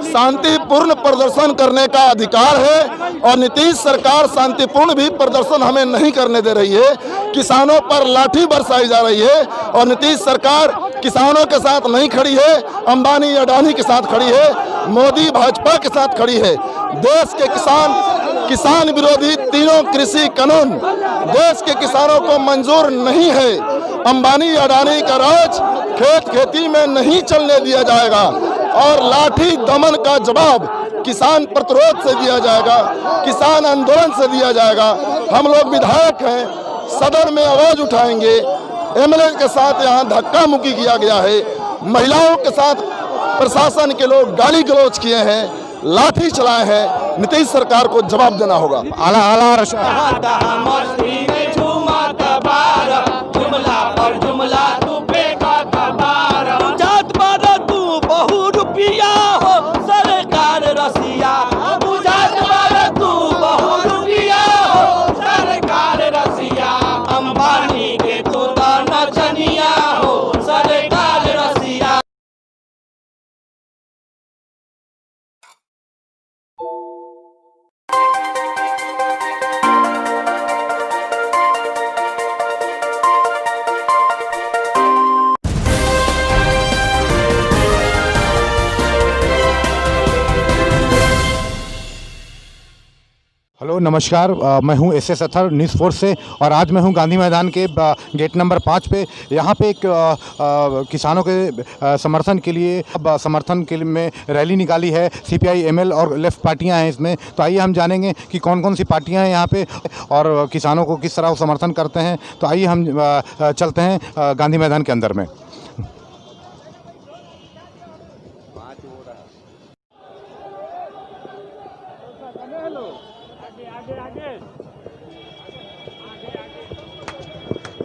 शांतिपूर्ण प्रदर्शन करने का अधिकार है और नीतीश सरकार शांतिपूर्ण भी प्रदर्शन हमें नहीं करने दे रही है। किसानों पर लाठी बरसाई जा रही है और नीतीश सरकार किसानों के साथ नहीं खड़ी है, अंबानी अडानी के साथ खड़ी है, मोदी भाजपा के साथ खड़ी है। देश के किसान विरोधी तीनों कृषि कानून देश के किसानों को मंजूर नहीं है। अंबानी अडानी का राज खेती में नहीं चलने दिया जाएगा और लाठी दमन का जवाब किसान प्रतिरोध से दिया जाएगा, किसान आंदोलन से दिया जाएगा। हम लोग विधायक हैं, सदन में आवाज उठाएंगे। एमएलए के साथ यहाँ धक्का मुक्की किया गया है, महिलाओं के साथ प्रशासन के लोग गाली गलौज किए हैं, लाठी चलाए हैं। नीतीश सरकार को जवाब देना होगा। हेलो नमस्कार, मैं हूं एसएस अथर न्यूज़ फोर्स से और आज मैं हूं गांधी मैदान के गेट नंबर 5 पे। यहां पे एक किसानों के समर्थन के लिए में रैली निकाली है। सीपीआई एमएल और लेफ्ट पार्टियां हैं इसमें। तो आइए हम जानेंगे कि कौन कौन सी पार्टियां हैं यहां पे और किसानों को किस तरह समर्थन करते हैं। तो आइए हम चलते हैं गांधी मैदान के अंदर में।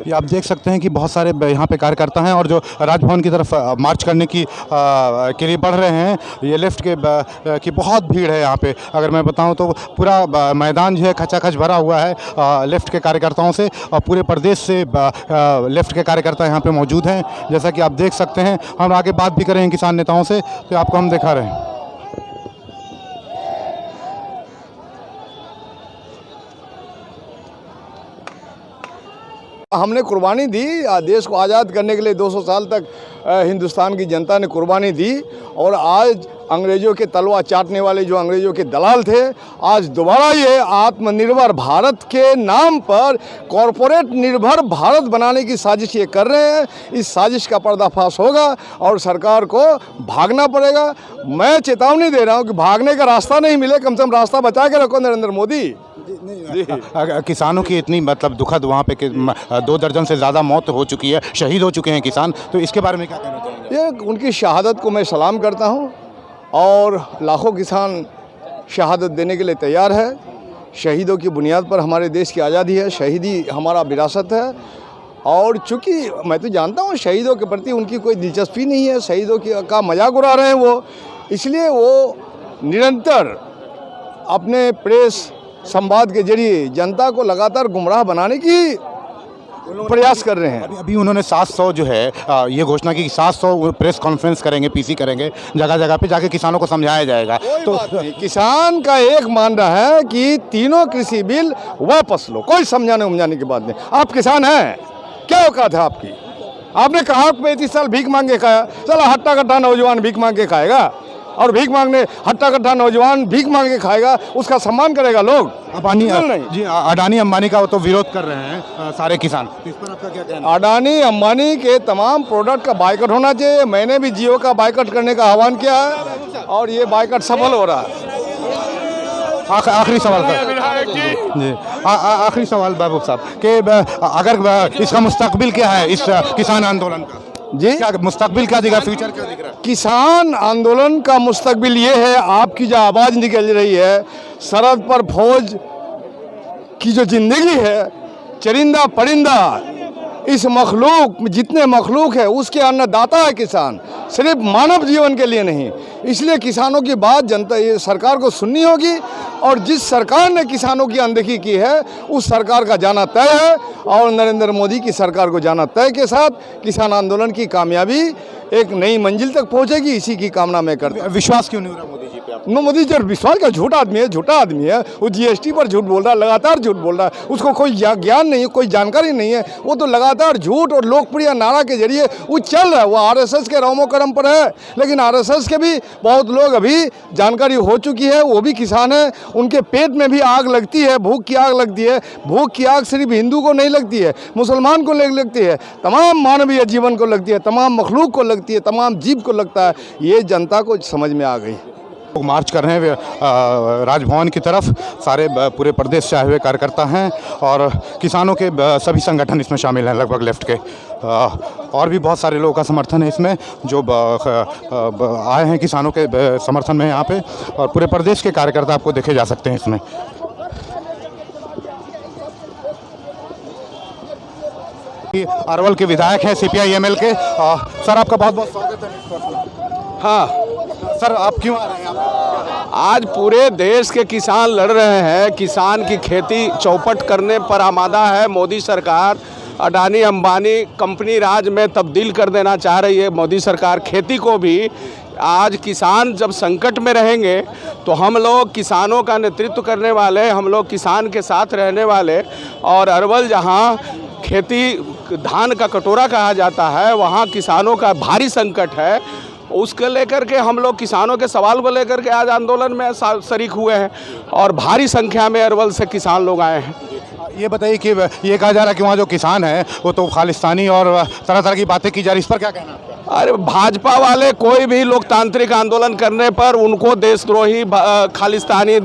ये आप देख सकते हैं कि बहुत सारे यहाँ पे कार्यकर्ता हैं और जो राजभवन की तरफ मार्च करने के लिए बढ़ रहे हैं। ये लेफ्ट की बहुत भीड़ है यहाँ पे। अगर मैं बताऊँ तो पूरा मैदान जो है खचाखच भरा हुआ है लेफ्ट के कार्यकर्ताओं से और पूरे प्रदेश से लेफ्ट के कार्यकर्ता यहाँ पे मौजूद हैं। जैसा कि आप देख सकते हैं, हम आगे बात भी करेंगे किसान नेताओं से, तो आपको हम दिखा रहे हैं। हमने कुर्बानी दी, देश को आज़ाद करने के लिए 200 साल तक हिंदुस्तान की जनता ने कुर्बानी दी और आज अंग्रेज़ों के तलवा चाटने वाले जो अंग्रेज़ों के दलाल थे, आज दोबारा ये आत्मनिर्भर भारत के नाम पर कॉरपोरेट निर्भर भारत बनाने की साजिश ये कर रहे हैं। इस साजिश का पर्दाफाश होगा और सरकार को भागना पड़ेगा। मैं चेतावनी दे रहा हूँ कि भागने का रास्ता नहीं मिले, कम से कम रास्ता बचा के रखो नरेंद्र मोदी। किसानों की इतनी दुखद वहाँ पे 2 दर्जन से ज़्यादा मौत हो चुकी है, शहीद हो चुके हैं किसान, तो इसके बारे में क्या कहना चाहेंगे? ये उनकी शहादत को मैं सलाम करता हूँ और लाखों किसान शहादत देने के लिए तैयार है। शहीदों की बुनियाद पर हमारे देश की आज़ादी है, शहीदी हमारा विरासत है। और चूँकि मैं तो जानता हूँ शहीदों के प्रति उनकी कोई दिलचस्पी नहीं है, शहीदों का मजाक उड़ा रहे हैं वो, इसलिए वो निरंतर अपने प्रेस संवाद के जरिए जनता को लगातार गुमराह बनाने की प्रयास कर रहे हैं। अभी उन्होंने 700 जो है ये घोषणा की कि 700 प्रेस कॉन्फ्रेंस करेंगे, पीसी करेंगे, जगह जगह पे जाके किसानों को समझाया जाएगा। तो किसान का एक मानना है कि तीनों कृषि बिल वापस लो, कोई समझाने की बात नहीं। आप किसान हैं, क्या औकात है आपकी? आपने कहा 35 साल भीख मांग के खाया, चला हट्टा कट्टा नौजवान भीख मांग के खाएगा और भीख मांगने हट्टा कट्टा नौजवान भीख मांग के खाएगा, उसका सम्मान करेगा लोग। अडानी अंबानी का तो विरोध कर रहे हैं सारे किसान, इस पर आपका क्या कहना है? अडानी अंबानी के तमाम प्रोडक्ट का बाइकआउट होना चाहिए। मैंने भी जियो का बाइकआउट करने का आह्वान किया है और ये बाइकआउट सफल हो रहा है। आखिरी सवाल जी, आखिरी सवाल बाबू साहब कि अगर इसका मुस्तकबिल क्या है इस किसान आंदोलन का? जी, क्या मुस्तकबिल क्या दिख रहा है, फ्यूचर क्या दिख रहा है? किसान आंदोलन का मुस्तकबिल ये है, आपकी जो आवाज़ निकल रही है, सरहद पर फौज की जो जिंदगी है, चरिंदा परिंदा, इस मखलूक जितने मखलूक है उसके अन्नदाता है किसान। सिर्फ मानव जीवन के लिए नहीं। इसलिए किसानों की बात जनता ये सरकार को सुननी होगी और जिस सरकार ने किसानों की अनदेखी की है उस सरकार का जाना तय है और नरेंद्र मोदी की सरकार को जाना तय के साथ किसान आंदोलन की कामयाबी एक नई मंजिल तक पहुंचेगी, इसी की कामना मैं करता हूं। विश्वास क्यों नहीं हो रहा मोदी जी पे आप? मोदी जी विश्वास का झूठा आदमी है, झूठा आदमी है। वो जीएसटी पर झूठ बोल रहा है, लगातार झूठ बोल रहा है। उसको कोई ज्ञान नहीं है, कोई जानकारी नहीं है। वो तो लगातार झूठ और लोकप्रिय नारा के जरिए वो चल रहा है। वो आरएसएस के रोमो करम पर है, लेकिन आरएसएस के भी बहुत लोग अभी जानकारी हो चुकी है, वो भी किसान है। उनके पेट में भी आग लगती है, भूख की आग लगती है। भूख की आग सिर्फ हिंदू को नहीं लगती है, मुसलमान को लगती है, तमाम मानवीय जीवन को लगती है, तमाम मखलूक को लगती है, तमाम जीव को लगता है। ये जनता को समझ में आ गई। लोग मार्च कर रहे हैं राजभवन की तरफ। सारे पूरे प्रदेश से आए हुए कार्यकर्ता हैं और किसानों के सभी संगठन इसमें शामिल हैं, लगभग लेफ्ट के। और भी बहुत सारे लोगों का समर्थन है इसमें जो आए हैं किसानों के समर्थन में यहाँ पे, और पूरे प्रदेश के कार्यकर्ता आपको देखे जा सकते हैं इसमें। अरवल के विधायक हैं CPI-ML के। सर आपका बहुत बहुत स्वागत है। हाँ सर आप क्यों आ रहे हैं? आज पूरे देश के किसान लड़ रहे हैं। किसान की खेती चौपट करने पर आमादा है मोदी सरकार। अडानी अंबानी कंपनी राज में तब्दील कर देना चाह रही है मोदी सरकार खेती को भी। आज किसान जब संकट में रहेंगे तो हम लोग किसानों का नेतृत्व करने वाले, हम लोग किसान के साथ रहने वाले, और अरवल जहाँ खेती धान का कटोरा कहा जाता है वहाँ किसानों का भारी संकट है। उसके लेकर के हम लोग किसानों के सवाल को लेकर के आज आंदोलन में शरीक हुए हैं और भारी संख्या में अरवल से किसान लोग आए हैं। ये बताइए कि ये कहा जा रहा है कि वहाँ जो किसान हैं वो तो खालिस्तानी और तरह तरह की बातें की जा रही, इस पर क्या कहना है आपका? अरे भाजपा वाले कोई भी लोकतांत्रिक आंदोलन करने पर उनको देशद्रोही, खालिस्तानी,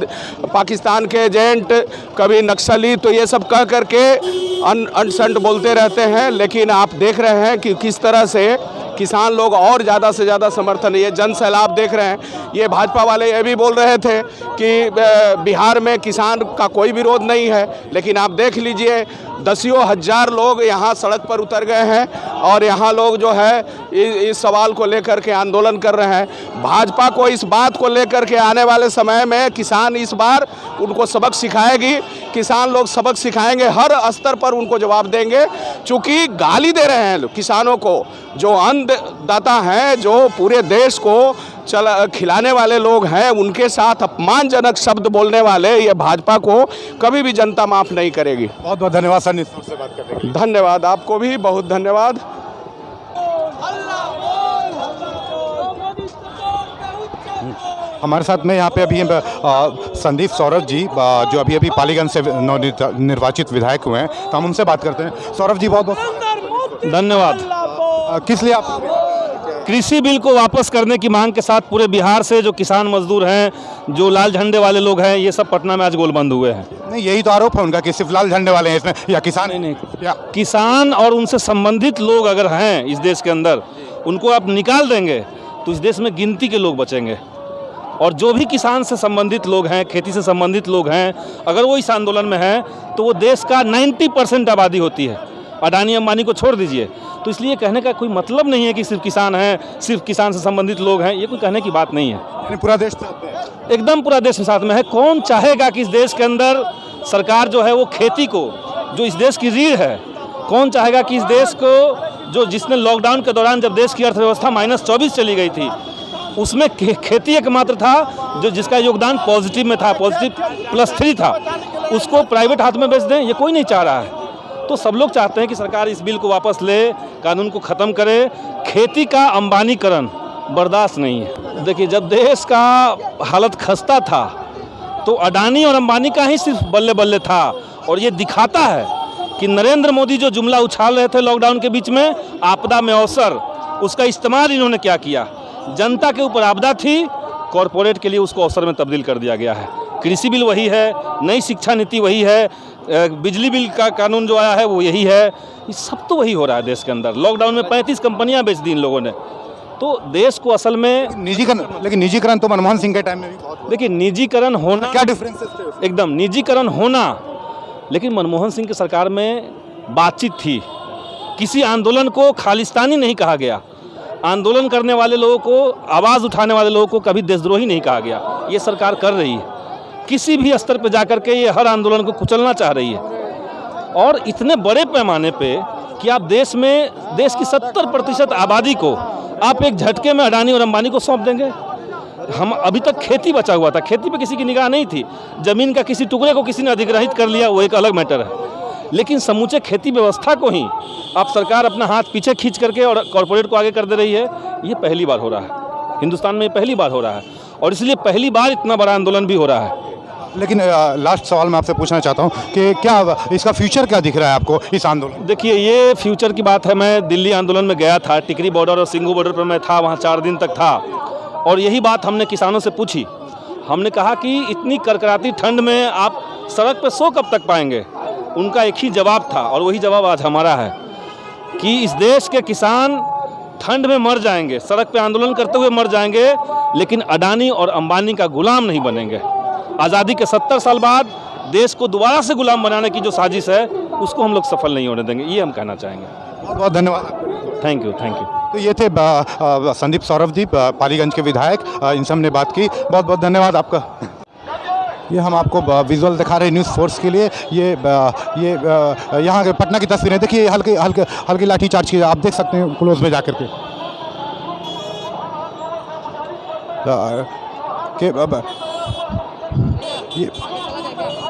पाकिस्तान के एजेंट, कभी नक्सली, तो ये सब कह करके अनसंट बोलते रहते हैं। लेकिन आप देख रहे हैं कि किस तरह से किसान लोग और ज़्यादा से ज़्यादा समर्थन, ये जन सैलाब देख रहे हैं। ये भाजपा वाले ये भी बोल रहे थे कि बिहार में किसान का कोई विरोध नहीं है, लेकिन आप देख लीजिए दसियों हजार लोग यहाँ सड़क पर उतर गए हैं और यहाँ लोग जो है इस सवाल को लेकर के आंदोलन कर रहे हैं। भाजपा को इस बात को लेकर के आने वाले समय में किसान इस बार उनको सबक सिखाएगी। किसान लोग सबक सिखाएंगे, हर स्तर पर उनको जवाब देंगे। चूँकि गाली दे रहे हैं किसानों को, जो अन्नदाता हैं, जो पूरे देश को खिलाने वाले लोग हैं, उनके साथ अपमानजनक शब्द बोलने वाले ये भाजपा को कभी भी जनता माफ़ नहीं करेगी। बहुत बहुत धन्यवाद सर न्यूज़ से बात करने के लिए। धन्यवाद, आपको भी बहुत धन्यवाद। हमारे साथ में यहाँ पे अभी संदीप सौरभ जी जो अभी पालीगंज से निर्वाचित विधायक हुए हैं, तो हम उनसे बात करते हैं। सौरभ जी बहुत बहुत धन्यवाद। किस लिए आप? कृषि बिल को वापस करने की मांग के साथ पूरे बिहार से जो किसान मजदूर हैं, जो लाल झंडे वाले लोग हैं, ये सब पटना में आज गोलबंद हुए हैं। नहीं, यही तो आरोप है उनका कि सिर्फ लाल झंडे वाले हैं इसमें, या किसान नहीं, या किसान और उनसे संबंधित लोग अगर हैं इस देश के अंदर, उनको आप निकाल देंगे तो इस देश में गिनती के लोग बचेंगे। और जो भी किसान से संबंधित लोग हैं, खेती से संबंधित लोग हैं, अगर वो इस आंदोलन में हैं तो वो देश का 90% आबादी होती है। अडानी अंबानी को छोड़ दीजिए। तो इसलिए कहने का कोई मतलब नहीं है कि सिर्फ किसान हैं, सिर्फ किसान से संबंधित लोग हैं, ये कोई कहने की बात नहीं है। पूरा देश साथ में है। एकदम पूरा देश साथ में है। कौन चाहेगा कि इस देश के अंदर सरकार जो है वो खेती को, जो इस देश की रीढ़ है, कौन चाहेगा कि इस देश को, जो जिसने लॉकडाउन के दौरान जब देश की अर्थव्यवस्था -24 चली गई थी, उसमें खेती एकमात्र था जो जिसका योगदान पॉजिटिव में था, पॉजिटिव +3 था, उसको प्राइवेट हाथ में बेच दें, ये कोई नहीं चाह रहा है। तो सब लोग चाहते हैं कि सरकार इस बिल को वापस ले, कानून को ख़त्म करे। खेती का अंबानीकरण बर्दाश्त नहीं है। देखिए, जब देश का हालत खस्ता था तो अडानी और अंबानी का ही सिर्फ बल्ले बल्ले था। और ये दिखाता है कि नरेंद्र मोदी जो जुमला उछाल रहे थे लॉकडाउन के बीच में, आपदा में अवसर, उसका इस्तेमाल इन्होंने क्या किया। जनता के ऊपर आपदा थी, कॉरपोरेट के लिए उसको अवसर में तब्दील कर दिया गया है। कृषि बिल वही है, नई शिक्षा नीति वही है, बिजली बिल का कानून जो आया है वो यही है। ये सब तो वही हो रहा है देश के अंदर। लॉकडाउन में 35 कंपनियां बेच दी इन लोगों ने। तो देश को असल में लेकिन निजीकरण तो मनमोहन सिंह के टाइम में भी बहुत। देखिए, निजीकरण होना, क्या डिफरेंसेस थे? एकदम निजीकरण होना, लेकिन मनमोहन सिंह की सरकार में बातचीत थी। किसी आंदोलन को खालिस्तानी नहीं कहा गया। आंदोलन करने वाले लोगों को, आवाज़ उठाने वाले लोगों को कभी देशद्रोही नहीं कहा गया। ये सरकार कर रही है, किसी भी स्तर पर जाकर के ये हर आंदोलन को कुचलना चाह रही है, और इतने बड़े पैमाने पे कि आप देश की 70% आबादी को आप एक झटके में अडानी और अंबानी को सौंप देंगे। हम अभी तक खेती बचा हुआ था, खेती पे किसी की निगाह नहीं थी, ज़मीन का किसी टुकड़े को किसी ने अधिग्रहित कर लिया, वो एक अलग मैटर है। लेकिन समूचे खेती व्यवस्था को ही आप सरकार अपना हाथ पीछे खींच करके और कॉरपोरेट को आगे कर दे रही है। ये पहली बार हो रहा है हिंदुस्तान में, पहली बार हो रहा है, और इसलिए पहली बार इतना बड़ा आंदोलन भी हो रहा है। लेकिन लास्ट सवाल मैं आपसे पूछना चाहता हूँ कि क्या इसका फ्यूचर क्या दिख रहा है आपको इस आंदोलन? देखिए, ये फ्यूचर की बात है। मैं दिल्ली आंदोलन में गया था, टिकरी बॉर्डर और सिंघू बॉर्डर पर मैं था, वहाँ 4 दिन तक था, और यही बात हमने किसानों से पूछी। हमने कहा कि इतनी करकराती ठंड में आप सड़क पे सो कब तक पाएंगे? उनका एक ही जवाब था, और वही जवाब आज हमारा है कि इस देश के किसान ठंड में मर जाएंगे, सड़क पे आंदोलन करते हुए मर जाएंगे, लेकिन अडानी और अंबानी का गुलाम नहीं बनेंगे। आज़ादी के 70 साल बाद देश को दोबारा से गुलाम बनाने की जो साजिश है, उसको हम लोग सफल नहीं होने देंगे, ये हम कहना चाहेंगे। बहुत बहुत धन्यवाद। Thank you, thank you. तो ये थे संदीप सौरभ जी, पालीगंज के विधायक, इनसे हमने बात की। बहुत बहुत धन्यवाद आपका। ये हम आपको विजुअल दिखा रहे हैं न्यूज़ फोर्स के लिए। ये यहाँ के पटना की तस्वीरें देखिए, हल्की लाठीचार्ज की, आप देख सकते हैं क्लोज में जाकर के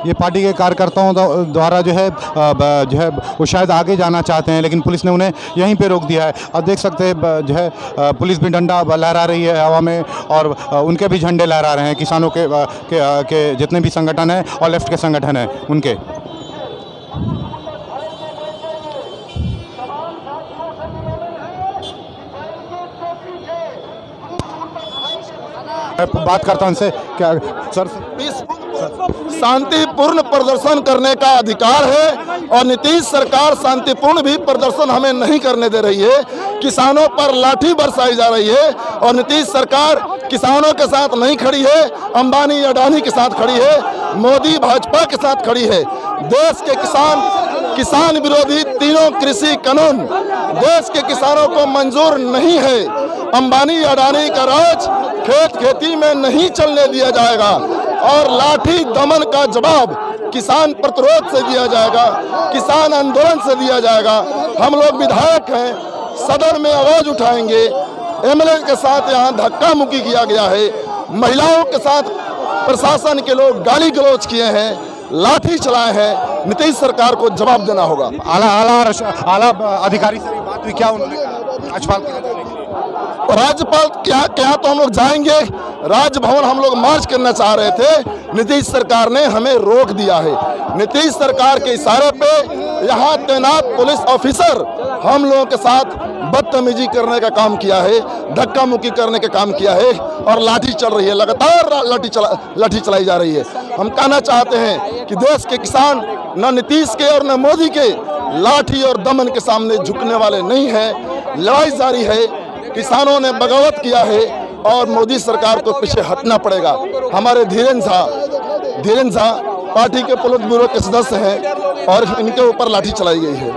ये पार्टी के कार्यकर्ताओं द्वारा जो है वो शायद आगे जाना चाहते हैं, लेकिन पुलिस ने उन्हें यहीं पे रोक दिया है। अब देख सकते हैं जो है पुलिस भी डंडा लहरा रही है हवा में, और उनके भी झंडे लहरा रहे हैं, किसानों के जितने भी संगठन हैं और लेफ्ट के संगठन हैं उनके। बात करता हूं उनसे, क्या सर शांतिपूर्ण प्रदर्शन करने का अधिकार है, और नीतीश सरकार शांतिपूर्ण भी प्रदर्शन हमें नहीं करने दे रही है। किसानों पर लाठी बरसाई जा रही है, और नीतीश सरकार किसानों के साथ नहीं खड़ी है, अंबानी अडानी के साथ खड़ी है, मोदी भाजपा के साथ खड़ी है। देश के किसान विरोधी तीनों कृषि कानून देश के किसानों को मंजूर नहीं है। अंबानी अडानी का राज खेती में नहीं चलने दिया जाएगा, और लाठी दमन का जवाब किसान प्रतिरोध से दिया जाएगा, किसान आंदोलन से दिया जाएगा। हम लोग विधायक हैं, सदन में आवाज उठाएंगे। एमएलए के साथ यहाँ धक्का मुक्की किया गया है, महिलाओं के साथ प्रशासन के लोग गाली गलौज किए हैं, लाठी चलाए हैं। नीतीश सरकार को जवाब देना होगा। आला अधिकारी से बात हुई, क्या उन्होंने कहा? राज्यपाल क्या तो हम लोग जाएंगे, राजभवन हम लोग मार्च करना चाह रहे थे, नीतीश सरकार ने हमें रोक दिया है। नीतीश सरकार के इशारे पे यहाँ तैनात पुलिस ऑफिसर हम लोगों के साथ बदतमीजी करने का काम किया है, धक्का मुक्की करने का काम किया है, और लाठी चल रही है, लगातार लाठी चलाई जा रही है। हम कहना चाहते हैं कि देश के किसान न नीतीश के और न मोदी के लाठी और दमन के सामने झुकने वाले नहीं हैं। लड़ाई जारी है, किसानों ने बगावत किया है, और मोदी सरकार को पीछे हटना पड़ेगा। हमारे धीरेन्द्र झा पार्टी के पोलित ब्यूरो के सदस्य हैं, और इनके ऊपर लाठी चलाई गई है,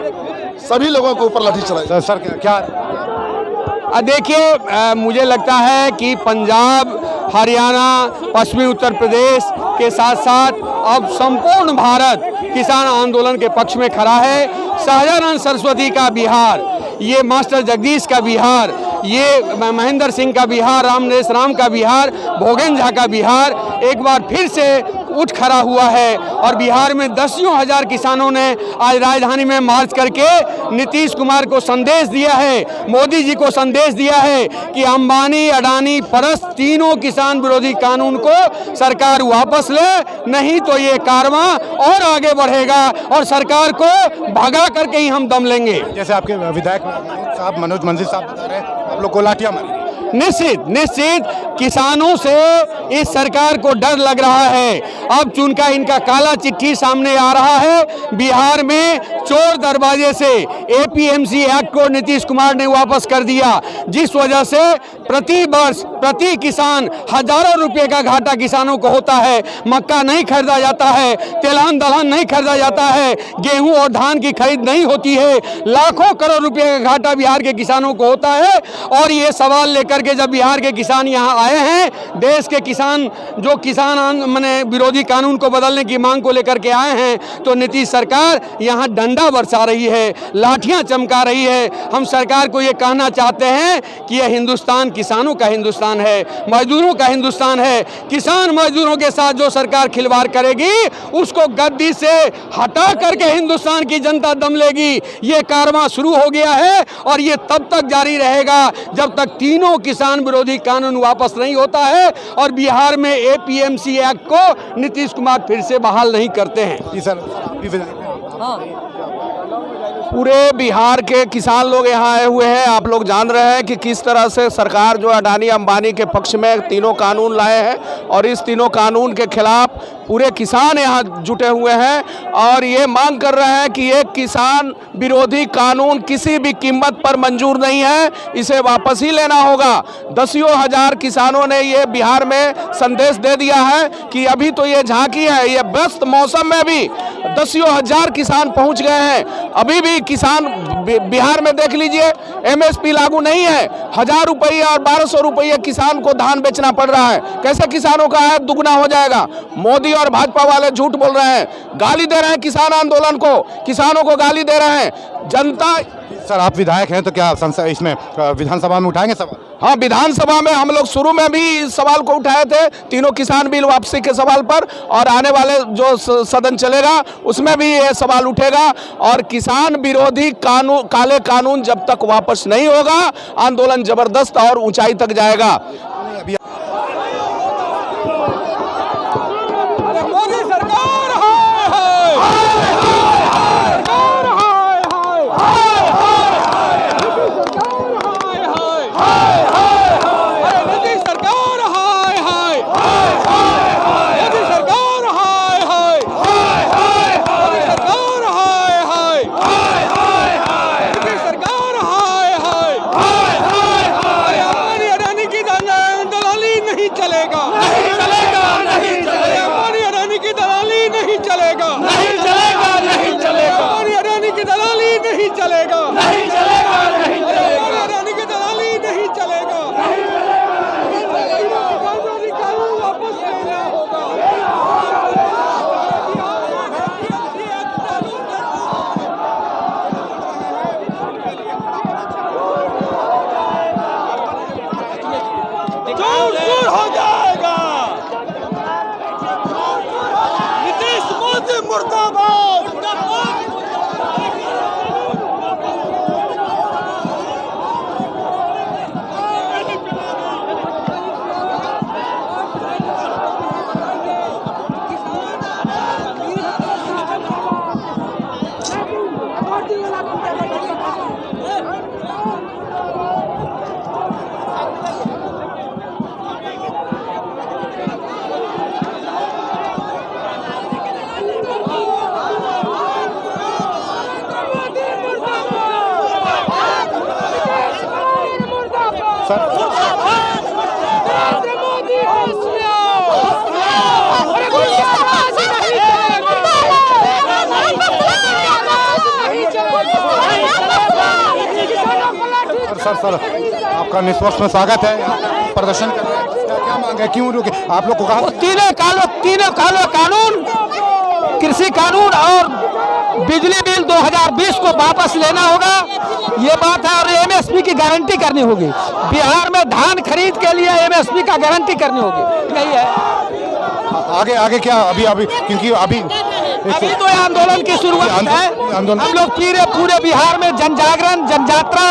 सभी लोगों के ऊपर लाठी चलाई। सर क्या देखिए, मुझे लगता है कि पंजाब, हरियाणा, पश्चिमी उत्तर प्रदेश के साथ साथ अब संपूर्ण भारत किसान आंदोलन के पक्ष में खड़ा है। सहजानंद सरस्वती का बिहार, ये मास्टर जगदीश का बिहार, ये महेंद्र सिंह का बिहार, रामनरेश राम का बिहार, भोगेन झा का बिहार एक बार फिर से उठ खड़ा हुआ है। और बिहार में दसियों हजार किसानों ने आज राजधानी में मार्च करके नीतीश कुमार को संदेश दिया है, मोदी जी को संदेश दिया है कि अंबानी अडानी परस्त तीनों किसान विरोधी कानून को सरकार वापस ले, नहीं तो ये कारवां और आगे बढ़ेगा और सरकार को भगा करके ही हम दम लेंगे। जैसे आपके विधायक साहब मनोज मंजिल साहब बता रहे हैं, आप लोग को लाठियां मारी। निश्चित निश्चित किसानों से इस सरकार को डर लग रहा है। अब चुनका इनका काला चिट्ठी सामने आ रहा है। बिहार में चोर दरवाजे से एपीएमसी एक्ट को नीतीश कुमार ने वापस कर दिया, जिस वजह से प्रति वर्ष प्रति किसान हजारों रुपए का घाटा किसानों को होता है। मक्का नहीं खरीदा जाता है, तिलहन दलहन नहीं खरीदा जाता है, गेहूं और धान की खरीद नहीं होती है। लाखों करोड़ रुपए का घाटा बिहार के किसानों को होता है। और ये सवाल लेकर के जब बिहार के किसान यहाँ आए हैं, देश के किसान जो माने विरोधी कानून को बदलने की मांग को लेकर के आए हैं, तो नीतीश सरकार यहाँ डंडा बरसा रही है, लाठियां चमका रही है। हम सरकार को ये कहना चाहते हैं कि यह हिंदुस्तान किसानों का हिंदुस्तान है, मजदूरों का हिंदुस्तान है। किसान मजदूरों के साथ जो सरकार खिलवाड़ करेगी उसको गद्दी से हटा करके हिंदुस्तान की जनता दम लेगी। ये कारवां शुरू हो गया है और ये तब तक जारी रहेगा जब तक तीनों किसान विरोधी कानून वापस नहीं होता है और बिहार में एपीएमसी एक्ट को नीतीश कुमार फिर से बहाल नहीं करते हैं। जी सर, पूरे बिहार के किसान लोग यहाँ आए हुए हैं। आप लोग जान रहे हैं कि किस तरह से सरकार जो अडानी अंबानी के पक्ष में तीनों कानून लाए हैं और इस तीनों कानून के खिलाफ पूरे किसान यहाँ जुटे हुए हैं और ये मांग कर रहे हैं कि ये किसान विरोधी कानून किसी भी कीमत पर मंजूर नहीं है, इसे वापस ही लेना होगा। दसियों हजार किसानों ने ये बिहार में संदेश दे दिया है कि अभी तो ये झांकी है, ये व्यस्त मौसम में भी दसियों हजार किसान पहुंच गए हैं। अभी भी किसान बिहार में देख लीजिए एमएसपी लागू नहीं है, 1000 रुपये और 1200 रुपये किसान को धान बेचना पड़ रहा है। कैसे किसानों का आय दुगना हो जाएगा? मोदी और भाजपा वाले झूठ बोल रहे हैं, गाली दे रहे हैं किसान आंदोलन को, किसानों को गाली दे रहे हैं। जनता सर आप विधायक हैं तो क्या संसद इसमें विधानसभा में उठाएंगे सवाल? हाँ, विधानसभा में हम लोग शुरू में भी इस सवाल को उठाए थे, तीनों किसान बिल वापसी के सवाल पर, और आने वाले जो सदन चलेगा उसमें भी ये सवाल उठेगा। और किसान विरोधी कानून, काले कानून जब तक वापस नहीं होगा, आंदोलन जबरदस्त और ऊंचाई तक जाएगा। सर आपका निष्पक्ष में स्वागत है। प्रदर्शन कर रहे हैं, क्या मांग है, क्यों रुके आप लोग को? कहा तीनों काले कानून, कृषि कानून और बिजली बिल 2020 को वापस लेना होगा, ये बात है। और एमएसपी की गारंटी करनी होगी। बिहार में धान खरीद के लिए एमएसपी का गारंटी करनी होगी, यही है। आगे क्या अभी क्योंकि अभी तो आंदोलन की शुरुआत है। हम लोग पूरे बिहार में जन जागरण, जन यात्रा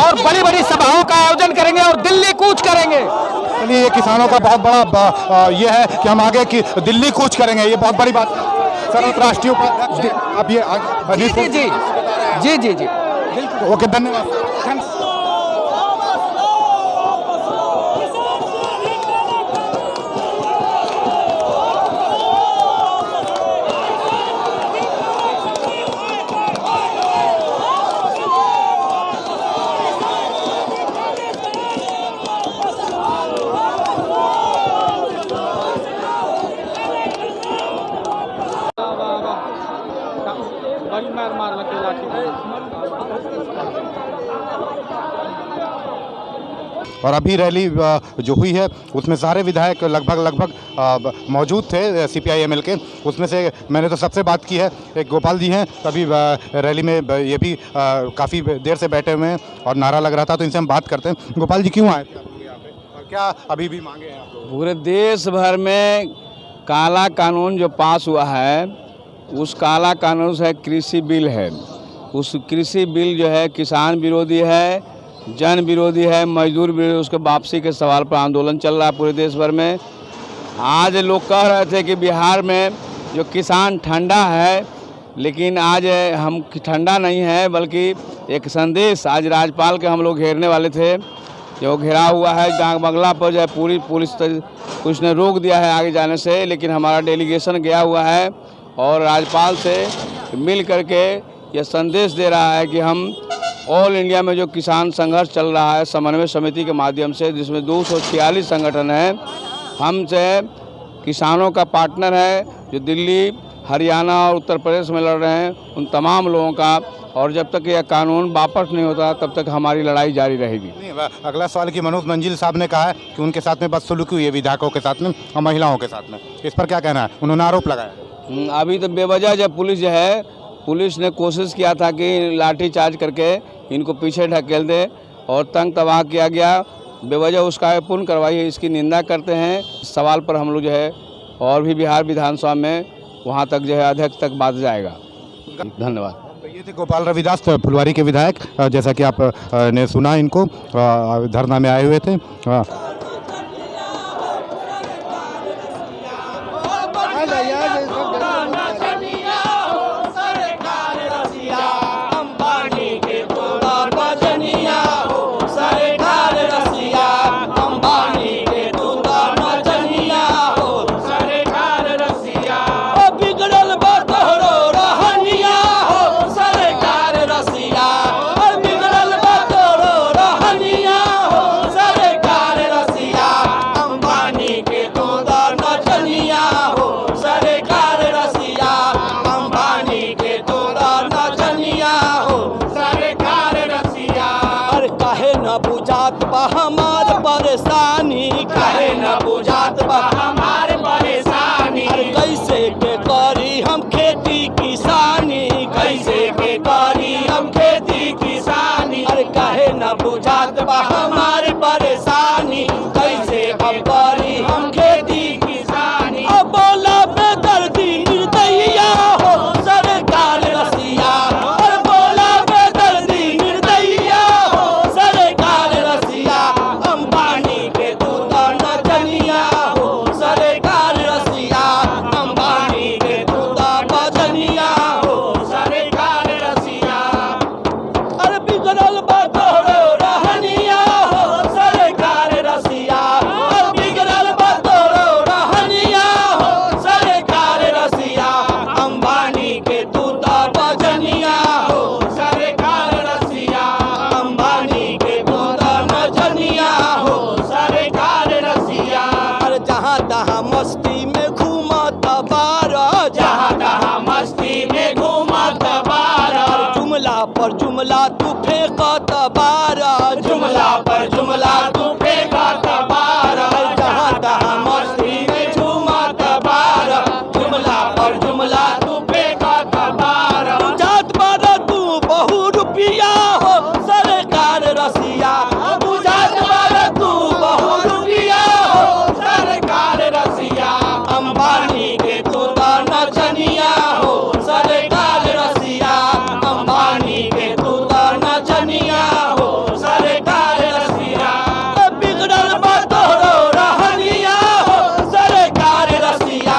और बड़ी बड़ी सभाओं का आयोजन करेंगे और दिल्ली कूच करेंगे। चलिए, ये किसानों का बहुत बड़ा ये है कि हम आगे की दिल्ली कूच करेंगे, ये बहुत बड़ी बात है। सर राष्ट्रीय उपाध्यक्ष आप ये जी ओके, धन्यवाद। और अभी रैली जो हुई है उसमें सारे विधायक लगभग मौजूद थे CPI-ML के। उसमें से मैंने तो सबसे बात की है, एक गोपाल जी हैं, तभी रैली में ये भी काफ़ी देर से बैठे हुए हैं और नारा लग रहा था, तो इनसे हम बात करते हैं। गोपाल जी, क्यों आए थे आप लोग यहाँ पे और क्या अभी भी मांगे हैं आप लोग? पूरे देश भर में काला कानून जो पास हुआ है, उस काला कानून से कृषि बिल है। उस कृषि बिल जो है किसान विरोधी है, जन विरोधी है, मजदूर विरोधी। उसके वापसी के सवाल पर आंदोलन चल रहा है पूरे देश भर में। आज लोग कह रहे थे कि बिहार में जो किसान ठंडा है, लेकिन आज हम ठंडा नहीं है, बल्कि एक संदेश आज राज्यपाल के हम लोग घेरने वाले थे, जो घेरा हुआ है डाक बंगला पर, जो है पूरी पुलिस ने रोक दिया है आगे जाने से। लेकिन हमारा डेलीगेशन गया हुआ है और राज्यपाल से मिल करके यह संदेश दे रहा है कि हम ऑल इंडिया में जो किसान संघर्ष चल रहा है समन्वय समिति के माध्यम से, जिसमें 246 संगठन हैं, हमसे किसानों का पार्टनर है जो दिल्ली, हरियाणा और उत्तर प्रदेश में लड़ रहे हैं, उन तमाम लोगों का। और जब तक यह कानून वापस नहीं होता तब तक हमारी लड़ाई जारी रहेगी। अगला सवाल कि मनोज मंजिल साहब ने कहा है कि उनके साथ में बदसलूकी हुई है विधायकों के साथ में और महिलाओं के साथ में, इस पर क्या कहना है? उन्होंने आरोप लगाया। अभी तो बेवजह जब पुलिस ने कोशिश किया था कि लाठीचार्ज करके इनको पीछे ढकेल दे और तंग तबाह किया गया, बेवजह उसका पूर्ण कार्रवाई है, इसकी निंदा करते हैं। सवाल पर हम लोग जो है और भी बिहार विधानसभा में वहाँ तक जो है अध्यक्ष तक बात जाएगा। धन्यवाद। ये थे गोपाल रविदास फुलवारी के विधायक, जैसा कि आप ने सुना, इनको धरना में आए हुए थे। हमार परेशानी काहे न बुझात बा हमार परेशानी, कैसे के करी हम खेती किसानी, कैसे के करी हम खेती किसानी, अरे काहे न बुझात बा हमार परेशानी, कैसे हम करी हम खेती किसानी। अब बोला बेदर्दी निर्दयिया हो सरकार रसिया, और बोला बेदर्दी निर्दयिया हो सरकार रसिया, अंबानी के दूध नचनिया हो सरकार रसिया, अंबानी के दूध बजनिया हो सरकार रसिया, अरे बिगड़ल बा तोहरो रहनिया हो सरकार रसिया, अरे बिगड़ल बा तोहरो रहनिया हो सरकार रसिया, अंबानी के दूध बजनिया हो सरकार रसिया, अंबानी के दूध नचनिया हो सरकार रसिया। अरे जहाँ तहाँ मस्ती में घूमत बारा, जहाँ तहाँ मस्ती में घूमत बारा, जुमला पर जुमला तू फेंकत बारा, जुमला पर जुमला तू फेंकत बारा, जहाँ तहाँ मस्ती में झूमत बारा, जुमला पर जुमला तू फेंकत बारा। बुझात बारा तू बहु रुपया हो सरकार रसिया, बुझात बारा तू बहु रुपया हो सरकार रसिया, अंबानी के दूध नचनिया हो सरकार रसिया, अंबानी के दूध नचनिया हो सरकार रसिया, बिगड़ल बा तोहरो रहनिया हो सरकार रसिया,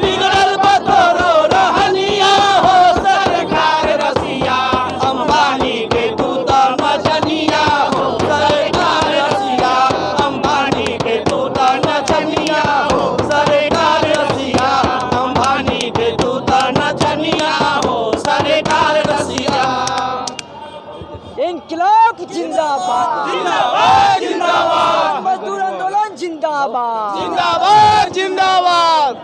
बिगड़ल बा तोहरो रहनिया हो सरकार रसिया, अंबानी के दूध नचनिया हो सरकार रसिया, अंबानी के दूध नचनिया हो सरकार रसिया, अंबानी के दूध नचनिया हो सरकार रसिया। इंकलाब जिंदाबाद, जिंदाबाद जिंदाबाद, मजदूर आंदोलन जिंदाबाद, जिंदाबाद जिंदाबाद।